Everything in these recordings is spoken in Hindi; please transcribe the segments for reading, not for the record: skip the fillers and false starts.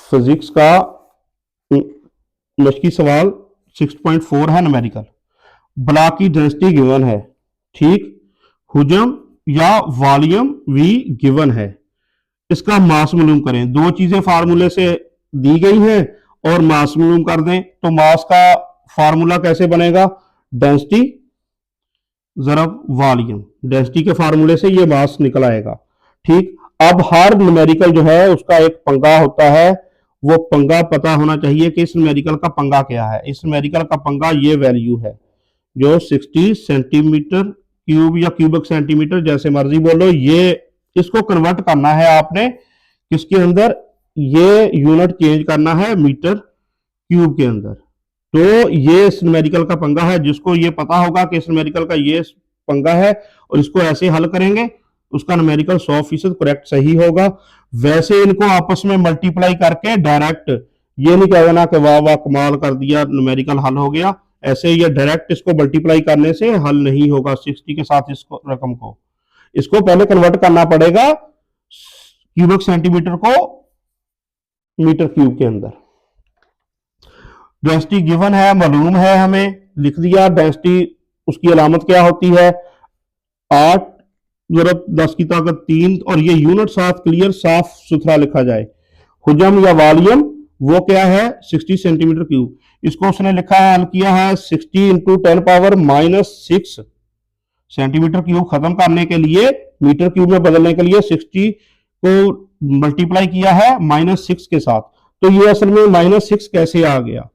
फिजिक्स का मशकी सवाल 6.4 है न्यूमेरिकल। ब्लॉक की डेंसिटी गिवन है, ठीक, हुजम या वॉल्यूम वी गिवन है, इसका मास मालूम करें। दो चीजें फार्मूले से दी गई हैं और मास मालूम कर दें, तो मास का फार्मूला कैसे बनेगा, डेंसिटी ज़रब वॉल्यूम, डेंसिटी के फार्मूले से ये मास निकल आएगा, ठीक। अब हर न्यूमेरिकल जो है उसका एक पंगा होता है, वो पंगा पता होना चाहिए कि इस न्यूमेरिकल का पंगा क्या है। इस न्यूमेरिकल का पंगा ये वैल्यू है जो 60 सेंटीमीटर क्यूब या क्यूबिक सेंटीमीटर जैसे मर्जी बोलो, ये इसको कन्वर्ट करना है आपने किसके अंदर, ये यूनिट चेंज करना है मीटर क्यूब के अंदर। तो ये इस न्यूमेरिकल का पंगा है, जिसको ये पता होगा कि इस न्यूमेरिकल का ये पंगा है और इसको ऐसे हल करेंगे, उसका न्यूमेरिकल 100% करेक्ट सही होगा। वैसे इनको आपस में मल्टीप्लाई करके डायरेक्ट ये नहीं कहना कि वाह वाह कमाल कर दिया न्यूमेरिकल हल हो गया, ऐसे ये डायरेक्ट इसको मल्टीप्लाई करने से हल नहीं होगा 60 के साथ इस रकम को। इसको पहले कन्वर्ट करना पड़ेगा क्यूबिक सेंटीमीटर को मीटर क्यूब के अंदर। डेंसिटी गिवन है, मालूम है, हमें लिख दिया। डेंसिटी उसकी अलामत क्या होती है, 8 ज़रब 10 की ताकत 3, और ये यूनिट साथ क्लियर साफ सुथरा लिखा जाए। हुजम या वॉल्यूम वो क्या है, 60 सेंटीमीटर क्यूब। इसको उसने लिखा है, हल किया है 60 इंटू 10 पावर -6 सेंटीमीटर क्यूब खत्म करने के लिए मीटर क्यूब में बदलने के लिए 60 को मल्टीप्लाई किया है -6 के साथ। तो ये असल में -6 कैसे आ गया,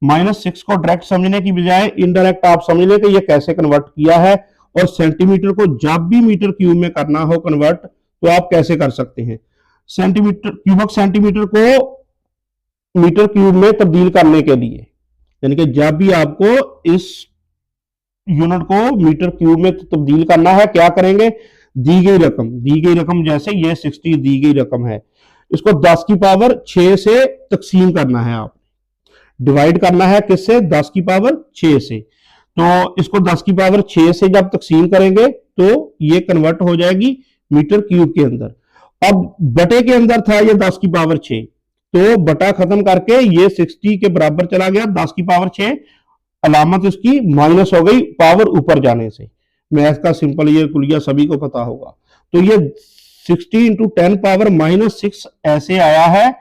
-6 को डायरेक्ट समझने की बजाय इनडायरेक्ट आप समझ लें कि ये कैसे कन्वर्ट किया है। और सेंटीमीटर को जब भी मीटर क्यूब में करना हो कन्वर्ट, तो आप कैसे कर सकते हैं, सेंटीमीटर क्यूबिक सेंटीमीटर को मीटर क्यूब में तब्दील करने के लिए, यानी कि जब भी आपको इस यूनिट को मीटर क्यूब में तब्दील करना है, क्या करेंगे, दी गई रकम जैसे ये 60 दी गई रकम है, इसको 10 की पावर 6 से तकसीम करना है, आप डिवाइड करना है किससे, 10 की पावर 6 से। तो इसको 10 की पावर 6 से जब तकसीम करेंगे तो ये कन्वर्ट हो जाएगी मीटर क्यूब के अंदर। अब बटे के अंदर था ये 10 की पावर 6, तो बटा खत्म करके ये 60 के बराबर चला गया, 10 की पावर 6 अलामत इसकी माइनस हो गई पावर ऊपर जाने से। मैथ का सिंपल ये कुलिया सभी को पता होगा। तो ये 60 इंटू 10 पावर -6 ऐसे आया है।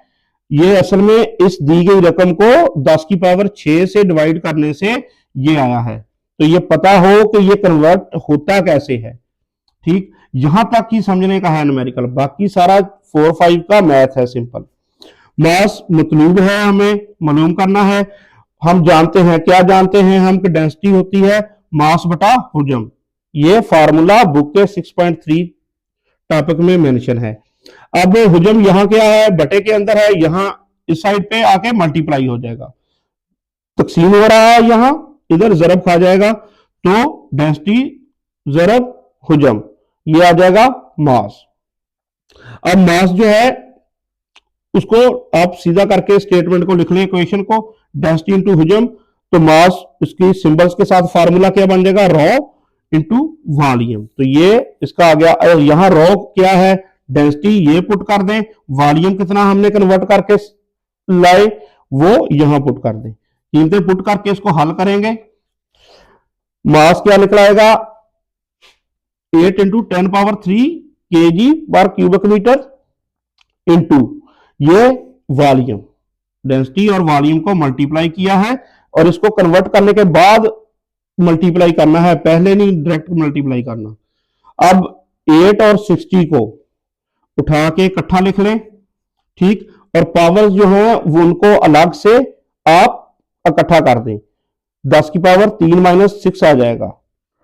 ये असल में इस दी गई रकम को 10 की पावर 6 से डिवाइड करने से ये आया है। तो ये पता हो कि ये कन्वर्ट होता कैसे है, ठीक। यहां तक ही समझने का है न्यूमेरिकल, बाकी सारा 4-5 का मैथ है सिंपल। मास मतलूब है, हमें मालूम करना है। हम जानते हैं, क्या जानते हैं हम, कि डेंसिटी होती है मास बटा हुजम। ये फार्मूला बुक के 6.3 टॉपिक में मेंशन है। अब हुजम यहां क्या है, बटे के अंदर है, यहां इस साइड पे आके मल्टीप्लाई हो जाएगा, तकसीम हो रहा है, यहां इधर जरब खा जाएगा, तो डेंसिटी जरब हुजम ये आ जाएगा मास। अब मास जो है उसको आप सीधा करके स्टेटमेंट को लिख लें, इक्वेशन को, डेंसिटी इंटू हुजम, तो मास इसकी सिंबल्स के साथ फार्मूला क्या बन जाएगा, रॉ इंटू वॉल्यूम। तो ये इसका आ गया। और यहां रॉ क्या है, डेंसिटी, ये पुट कर दें, वॉल्यूम कितना हमने कन्वर्ट करके लाए वो यहां पुट कर दें, कीमतें पुट करके इसको हल करेंगे। मास क्या निकलाएगा, 8 इंटू 10 पावर 3 kg पर क्यूबिक मीटर इंटू ये वॉल्यूम, डेंसिटी और वॉल्यूम को मल्टीप्लाई किया है और इसको कन्वर्ट करने के बाद मल्टीप्लाई करना है, पहले नहीं डायरेक्ट मल्टीप्लाई करना। अब 8 और 60 को उठा के इकट्ठा लिख लें, ठीक, और पावर जो है वो उनको अलग से आप इकट्ठा कर दें, 10 की पावर 3 - 6 आ जाएगा।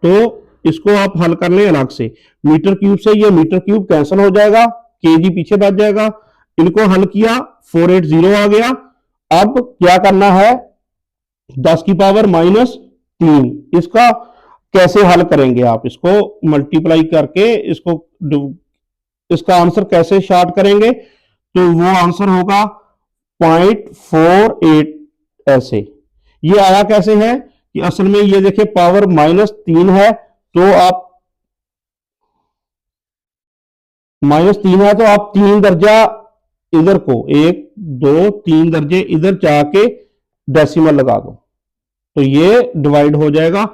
तो इसको आप हल कर लें अलग से, मीटर क्यूब से ये मीटर क्यूब कैंसिल हो जाएगा, केजी पीछे बच जाएगा। इनको हल किया 480 आ गया। अब क्या करना है, 10 की पावर -3, इसका कैसे हल करेंगे आप, इसको मल्टीप्लाई करके इसका आंसर कैसे शार्ट करेंगे, तो वो आंसर होगा 0.48 ऐसे। ये आया कैसे है कि असल में ये देखिए पावर -3 है, तो आप -3 है तो आप 3 दर्जा इधर को 1 2 3 दर्जे इधर जाके डेसिमल लगा दो, तो ये डिवाइड हो जाएगा,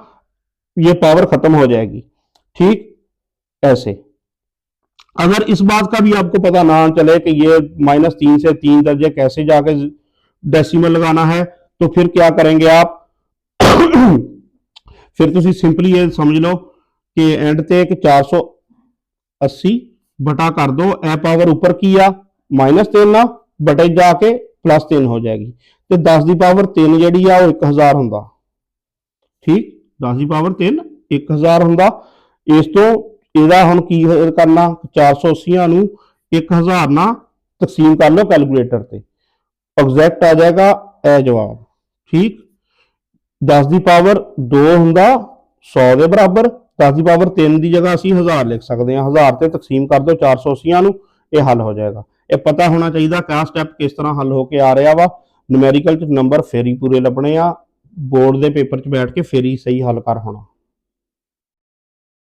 ये पावर खत्म हो जाएगी। ठीक ऐसे। अगर इस बात का भी आपको पता ना चले कि ये -3 से 3 दर्जे कैसे जाके डेसिमल लगाना है, तो फिर क्या करेंगे आप फिर तुम सिंपली ये समझ लो कि एंड ते 480 बटा कर दो, ए पावर ऊपर की आ -3 ना बटे जाके +3 हो जाएगी, तो 10 की पावर 3 जी आ 1000 होंदा। ठीक, 10 की पावर 3 1000 होंदा। इस तो ਇਹਦਾ ਹੁਣ ਕੀ ਕਰਨਾ, 480 ਨੂੰ 1000 ਨਾਲ ਤਕਸੀਮ ਕਰ ਲਓ ਕੈਲਕੂਲੇਟਰ ਤੇ, ਐਗਜ਼ੈਕਟ ਆ ਜਾਏਗਾ ਇਹ ਜਵਾਬ। ਠੀਕ, 10 ਦੀ ਪਾਵਰ 2 ਹੁੰਦਾ 100 ਦੇ ਬਰਾਬਰ, 10 ਦੀ ਪਾਵਰ 3 ਦੀ ਜਗ੍ਹਾ ਅਸੀਂ 1000 ਲਿਖ ਸਕਦੇ ਹਾਂ, 1000 ਤੇ ਤਕਸੀਮ ਕਰ ਦਿਓ 480 ਨੂੰ, ਇਹ ਹੱਲ ਹੋ ਜਾਏਗਾ। ਇਹ ਪਤਾ ਹੋਣਾ ਚਾਹੀਦਾ ਕਿ ਆਹ ਸਟੈਪ ਕਿਸ ਤਰ੍ਹਾਂ ਹੱਲ ਹੋ ਕੇ ਆ ਰਿਹਾ ਵਾ। ਨਿਊਮੈਰੀਕਲ ਚ ਨੰਬਰ ਫੇਰ ਹੀ ਪੂਰੇ ਲੱਭਣੇ ਆ, ਬੋਰਡ ਦੇ ਪੇਪਰ 'ਚ ਬੈਠ ਕੇ ਫੇਰ ਹੀ ਸਹੀ ਹੱਲ ਕਰ ਹੋਣਾ।